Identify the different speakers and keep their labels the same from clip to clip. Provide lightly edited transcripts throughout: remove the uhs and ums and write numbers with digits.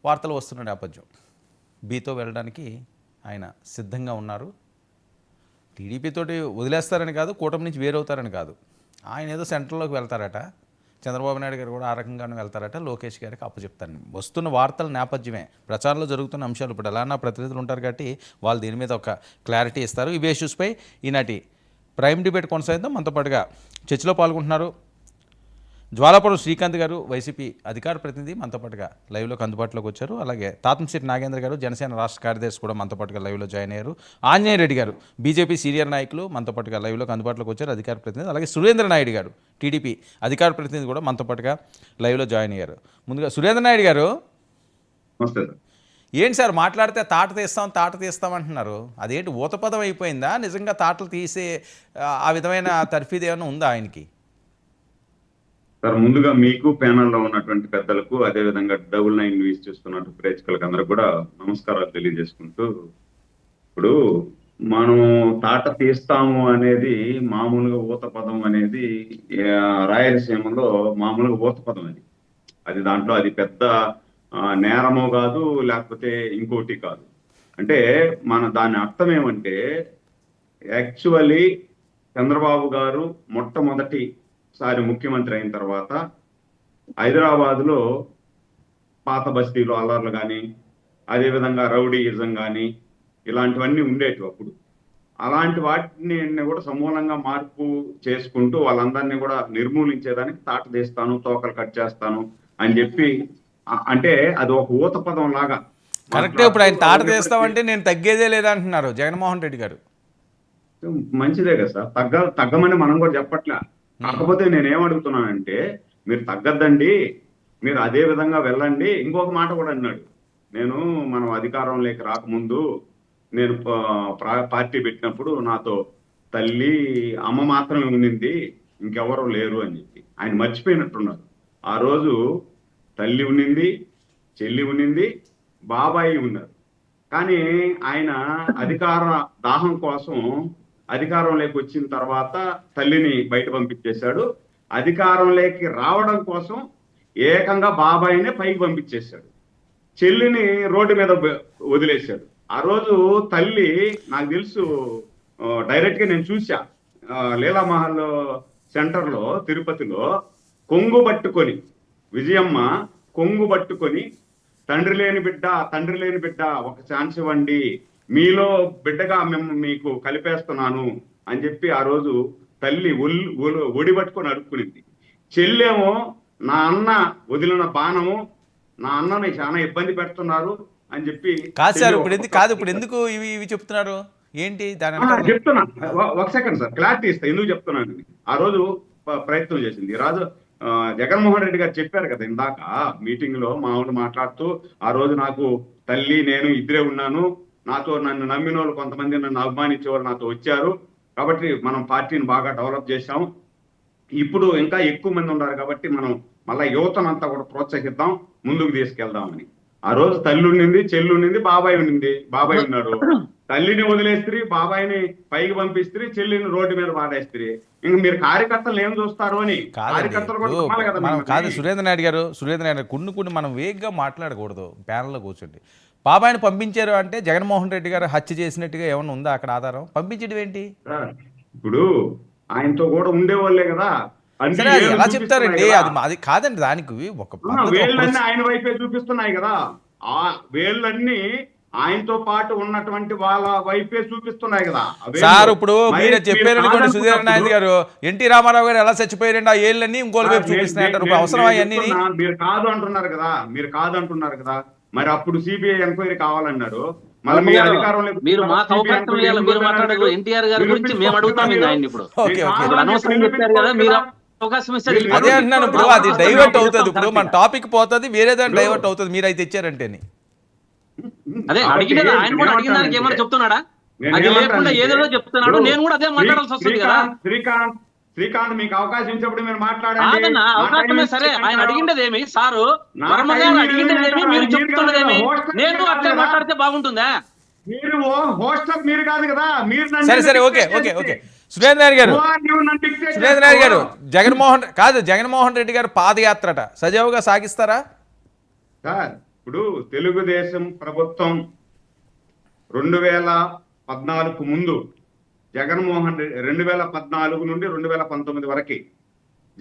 Speaker 1: వార్తలు వస్తున్న నేపథ్యం బీతో వెళ్ళడానికి ఆయన సిద్ధంగా ఉన్నారు. టీడీపీతోటి వదిలేస్తారని కాదు, కూటమి నుంచి వేరవుతారని కాదు, ఆయన ఏదో సెంట్రల్లోకి వెళ్తారట. చంద్రబాబు నాయుడు గారు కూడా ఆ రకంగానే వెళ్తారట. లోకేష్ గారికి అప్పచెప్తాను. వస్తున్న వార్తల నేపథ్యమే, ప్రచారంలో జరుగుతున్న అంశాలు. ఇప్పుడు ఎలా ప్రతినిధులు ఉంటారు కాబట్టి వాళ్ళు దీని మీద ఒక క్లారిటీ ఇస్తారు. ఈ ఇష్యూస్పై ఈనాటి ప్రైమ్ డిబేట్ కొనసాగిద్దాం. మనతో పాటుగా చర్చలో పాల్గొంటున్నారు జ్వాలాపురం శ్రీకాంత్ గారు, వైసీపీ అధికార ప్రతినిధి, మనతో పాటుగా లైవ్లోకి అందుబాటులోకి వచ్చారు. అలాగే తాతంశెట్టి నాగేంద్ర గారు, జనసేన రాష్ట్ర కార్యదర్శి కూడా మనతో పాటుగా లైవ్లో జాయిన్ అయ్యారు. ఆంజనేయ రెడ్డి గారు, బీజేపీ సీనియర్ నాయకులు, మనతో పాటుగా లైవ్లోకి అందుబాటులోకి వచ్చారు, అధికార ప్రతినిధి. అలాగే సురేంద్ర నాయుడు గారు, టీడీపీ అధికార ప్రతినిధి కూడా మనతో పాటుగా లైవ్లో జాయిన్ అయ్యారు. ముందుగా సురేంద్ర నాయుడు గారు, ఏంటి సార్ మాట్లాడితే తాట తీస్తామంటున్నారు? అదేంటి ఊతపదం అయిపోయిందా? నిజంగా తాటలు తీసే ఆ విధమైన తర్ఫీదు ఏమైనా ఉందా ఆయనకి?
Speaker 2: సార్, ముందుగా మీకు ప్యానల్లో ఉన్నటువంటి పెద్దలకు, అదేవిధంగా 99 న్యూస్ చూస్తున్నట్టు ప్రేక్షకులకు అందరూ కూడా నమస్కారాలు తెలియజేసుకుంటూ, ఇప్పుడు మనం తాట తీస్తాము అనేది మామూలుగా ఊత పదం అనేది రాయలసీమలో మామూలుగా ఊత పదం. అది దాంట్లో అది పెద్ద నేరమో కాదు, లేకపోతే ఇంకోటి కాదు. అంటే దాని అర్థం ఏమంటే, యాక్చువల్లీ చంద్రబాబు గారు మొట్టమొదటిసారి ముఖ్యమంత్రి అయిన తర్వాత హైదరాబాద్లో పాత బస్తీలో అల్లర్లు కానీ, అదేవిధంగా రౌడీయిజం కానీ, ఇలాంటివన్నీ ఉండేటివి అప్పుడు. అలాంటి వాటిని కూడా సమూలంగా మార్పు చేసుకుంటూ వాళ్ళందరినీ కూడా నిర్మూలించేదానికి తాట తీస్తాను, తోకలు కట్ చేస్తాను అని చెప్పి, అంటే అది ఒక ఊత పదం లాగా.
Speaker 1: కరెక్టే. ఇప్పుడు ఆయన తాట తీస్తామంటే నేను తగ్గేదే లేదంటున్నారు జగన్మోహన్ రెడ్డి గారు.
Speaker 2: మంచిదే కదా సార్, తగ్గమని మనం కూడా చెప్పట్లే. కాకపోతే నేనేమడుగుతున్నానంటే, మీరు తగ్గద్దండి, మీరు అదే విధంగా వెళ్ళండి. ఇంకొక మాట కూడా అన్నాడు, మనం అధికారంలోకి రాకముందు నేను పార్టీ పెట్టినప్పుడు నాతో తల్లి అమ్మ మాత్రమే ఉన్నింది, ఇంకెవరూ లేరు అని చెప్పి ఆయన మర్చిపోయినట్టున్నారు. ఆ రోజు తల్లి ఉన్నింది, చెల్లి ఉన్నింది, బాబాయి ఉన్నారు. కానీ ఆయన అధికార దాహం కోసం అధికారంలోకి వచ్చిన తర్వాత తల్లిని బయట పంపించేశాడు. అధికారంలోకి రావడం కోసం ఏకంగా బాబాయినే పైకి పంపించేశాడు, చెల్లిని రోడ్డు మీద వదిలేశాడు. ఆ రోజు తల్లి, నాకు తెలుసు, డైరెక్ట్ గా నేను చూసా, లీలామహల్ సెంటర్లో తిరుపతిలో కొంగు పట్టుకొని విజయమ్మ కొంగు పట్టుకొని, తండ్రి లేని బిడ్డ ఒక ఛాన్స్ ఇవ్వండి, మీలో బిడ్డగా మీకు కలిపేస్తున్నాను అని చెప్పి ఆ రోజు తల్లి ఒడి పట్టుకొని అడుక్కునింది. చెల్లేమో, నా అన్న వదిలిన బాణము, నా అన్నని చాలా ఇబ్బంది పెడుతున్నారు అని చెప్పి.
Speaker 1: ఇప్పుడు ఎందుకు ఇవి చెప్తున్నారు ఏంటి?
Speaker 2: చెప్తున్నా, ఒక సెకండ్ సార్, క్లారిటీ ఇస్తా ఎందుకు చెప్తున్నాను. ఆ రోజు ప్రయత్నం చేసింది జగన్మోహన్ రెడ్డి గారు చెప్పారు కదా ఇందాక మీటింగ్ లో మామూలు మాట్లాడుతూ, ఆ రోజు నాకు తల్లి నేను ఇద్దరే ఉన్నాను, నన్ను నమ్మిన వాళ్ళు కొంతమంది, నన్ను అభిమానించే వాళ్ళు నాతో వచ్చారు, కాబట్టి మనం పార్టీని బాగా డెవలప్ చేశాం, ఇప్పుడు ఇంకా ఎక్కువ మంది ఉన్నారు కాబట్టి మనం మళ్ళీ యువతనంతా కూడా ప్రోత్సహిద్దాం, ముందుకు తీసుకెళ్దామని. ఆ రోజు తల్లి ఉండింది, చెల్లి ఉండింది, బాబాయ్ ఉన్నాడు. తల్లిని వదిలేస్త్రీ, బాబాయిని పైకి పంపిస్త్రీ, చెల్లిని రోడ్డు మీద పాడేస్త్రీ. ఇంక మీరు కార్యకర్తలు ఏం చూస్తారు అని.
Speaker 1: కాదు సురేంద్ర నాయుడు గారు, కొన్ని మనం వేగ్గా మాట్లాడకూడదు. ప్యానల్లో కూర్చోండి. బాబాయిని పంపించారు అంటే జగన్మోహన్ రెడ్డి గారు హత్య చేసినట్టుగా ఏమన్నా ఉందా అక్కడ ఆధారం? పంపించడం ఏంటి?
Speaker 2: ఇప్పుడు ఆయనతో కూడా ఉండేవాళ్ళే కదా.
Speaker 1: ఎలా చెప్తారండి? అది కాదండి, దానికి ఒక
Speaker 2: వేళ్ళన్నీ ఆయన వైపే చూపిస్తున్నాయి కదా. ఆ వేళ్ళన్నీ ఆయనతో పాటు ఉన్నటువంటి వాళ్ళ వైపే చూపిస్తున్నాయి కదా
Speaker 1: సార్. ఇప్పుడు మీరు చెప్పారనుకోండి సుధీర్ నాయుడు గారు, ఎన్టీ రామారావు గారు ఎలా చచ్చిపోయారండి, ఆ ఏళ్ళన్నీ ఇంకోటి వైపు చూపిస్తున్నాయంటారు. అవసరం అవన్నీ
Speaker 2: మీరు కాదు అంటున్నారు కదా. మరి అప్పుడు సిబిఐ ఎంక్వైరీ కావాలన్నారు.
Speaker 3: మీరు మాకు అవకాశం ఇవ్వాలి, మీరు మాట్లాడదు. ఎన్టీఆర్ గారి గురించి మేము అడుగుతాం ఆయన ఇప్పుడు అనవసరం చెప్పారు కదా, మీరు అవకాశం ఇస్తారు.
Speaker 1: అదే అంటున్నాను, ఇప్పుడు అది డైవర్ట్ అవుతుంది. ఇప్పుడు మన టాపిక్ పోతుంది, వేరే దాన్ని డైవర్ట్ అవుతుంది మీరు అయితే తెచ్చారంటేని.
Speaker 3: అదే అడిగిన ఆయన కూడా అడిగిన దానికి ఏమైనా చెప్తున్నాడా? అది లేకుండా ఏదో చెప్తున్నాడు, నేను కూడా అదే మాట్లాడాల్సి వస్తుంది కదా.
Speaker 2: శ్రీకాంత్ మీకు అవకాశం ఇచ్చినప్పుడు మీరు మాట్లాడండి.
Speaker 3: అవకాశమే సరే, ఆయన అడిగిండేదేమి సారు, వర్మ గారు అడిగిండేదేమి, మీరు చెప్తున్నదేమి, నేను అట్లా మాట్లాడితే బాగుంటుందా?
Speaker 2: మీరు హోస్టల్ మీరు కాదు కదా.
Speaker 1: సరే ఓకే సురేంద్ర నాయుడు గారు, జగన్మోహన్ రెడ్డి గారు పాదయాత్రట సజావుగా సాగిస్తారా?
Speaker 2: ఇప్పుడు తెలుగుదేశం ప్రభుత్వం 2014 ముందు జగన్మోహన్ రెడ్డి 2014 నుండి 2019 వరకు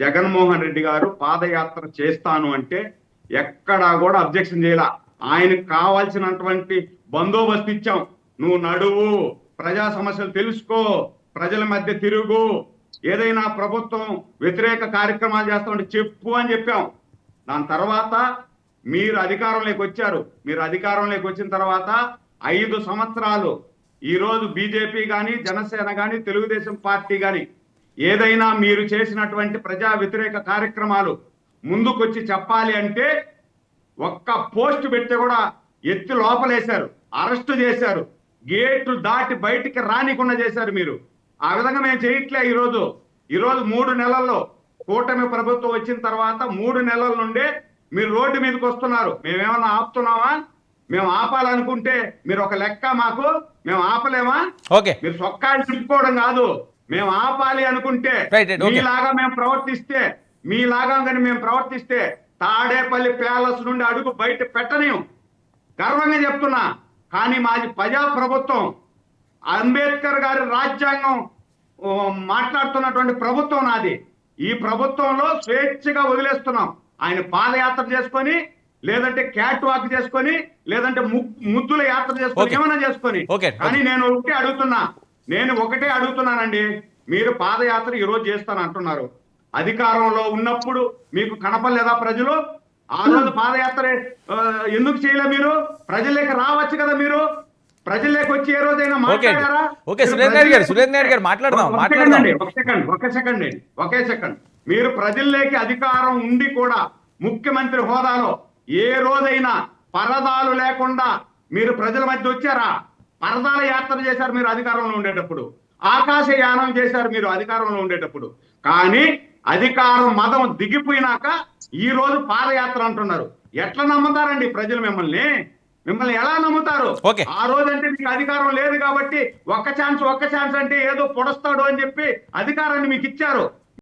Speaker 2: జగన్మోహన్ రెడ్డి గారు పాదయాత్ర చేస్తాను అంటే ఎక్కడా కూడా అబ్జెక్షన్ చేయాల. ఆయనకు కావాల్సినటువంటి బందోబస్తు ఇచ్చాం. నువ్వు నడువు, ప్రజా సమస్యలు తెలుసుకో, ప్రజల మధ్య తిరుగు, ఏదైనా ప్రభుత్వం వ్యతిరేక కార్యక్రమాలు చేస్తామంటే చెప్పు అని చెప్పాం. దాని తర్వాత మీరు అధికారంలోకి వచ్చారు. మీరు అధికారంలోకి వచ్చిన తర్వాత 5 సంవత్సరాలు ఈరోజు బీజేపీ కానీ, జనసేన కానీ, తెలుగుదేశం పార్టీ కానీ ఏదైనా మీరు చేసినటువంటి ప్రజా వ్యతిరేక కార్యక్రమాలు ముందుకొచ్చి చెప్పాలి అంటే ఒక్క పోస్ట్ పెడితే కూడా ఎత్తి లోపలేశారు, అరెస్టు చేశారు, గేట్లు దాటి బయటికి రానికుండా చేశారు మీరు. ఆ విధంగా మేము చేయట్లే. ఈరోజు 3 నెలల్లో కూటమి ప్రభుత్వం వచ్చిన తర్వాత 3 నెలల నుండే మీరు రోడ్డు మీదకి వస్తున్నారు. మేమేమన్నా ఆపుతున్నావా? మేము ఆపాలనుకుంటే మీరు ఒక లెక్క, మాకు మేము ఆపలేమా?
Speaker 1: ఓకే,
Speaker 2: మీరు సొక్కాలు తిప్పుకోవడం కాదు. మేము ఆపాలి అనుకుంటే మీలాగా మేము ప్రవర్తిస్తే తాడేపల్లి ప్యాలెస్ నుండి అడుగు బయట పెట్టలేము, గర్వంగా చెప్తున్నా. కానీ మాది ప్రజా ప్రభుత్వం, అంబేద్కర్ గారి రాజ్యాంగం మాట్లాడుతున్నటువంటి ప్రభుత్వం నాది. ఈ ప్రభుత్వంలో స్వేచ్ఛగా వదిలేస్తున్నాం. ఆయన పాదయాత్ర చేసుకొని, లేదంటే క్యాట్ వాక్ చేసుకొని, లేదంటే ముద్దుల యాత్ర చేసుకొని, ఏమైనా చేసుకొని. కానీ నేను ఒకటే అడుగుతున్నానండి. మీరు పాదయాత్ర ఈ రోజు చేస్తాను అంటున్నారు. అధికారంలో ఉన్నప్పుడు మీకు కనపడలేదా ప్రజలు? ఆ రోజు పాదయాత్ర ఎందుకు చేయలే? మీరు ప్రజల్లోకి రావచ్చు కదా. మీరు ప్రజల్లోకి వచ్చి ఏ రోజైనా మాట్లాడారా? ఒకే సెకండ్. మీరు ప్రజల్లోకి అధికారం ఉండి కూడా ముఖ్యమంత్రి హోదాలో ఏ రోజైనా పరదాలు లేకుండా మీరు ప్రజల మధ్య వచ్చారా? పరదాల యాత్ర చేశారు మీరు అధికారంలో ఉండేటప్పుడు, ఆకాశయానం చేశారు మీరు అధికారంలో ఉండేటప్పుడు. కానీ అధికారం మదం దిగిపోయినాక ఈ రోజు పాదయాత్ర అంటున్నారు. ఎట్లా నమ్ముతారండి ప్రజలు మిమ్మల్ని ఎలా నమ్ముతారు? ఆ రోజు అంటే మీకు అధికారం లేదు కాబట్టి ఒక్క ఛాన్స్ అంటే ఏదో పొడస్తాడు అని చెప్పి అధికారాన్ని మీకు ఇచ్చారు.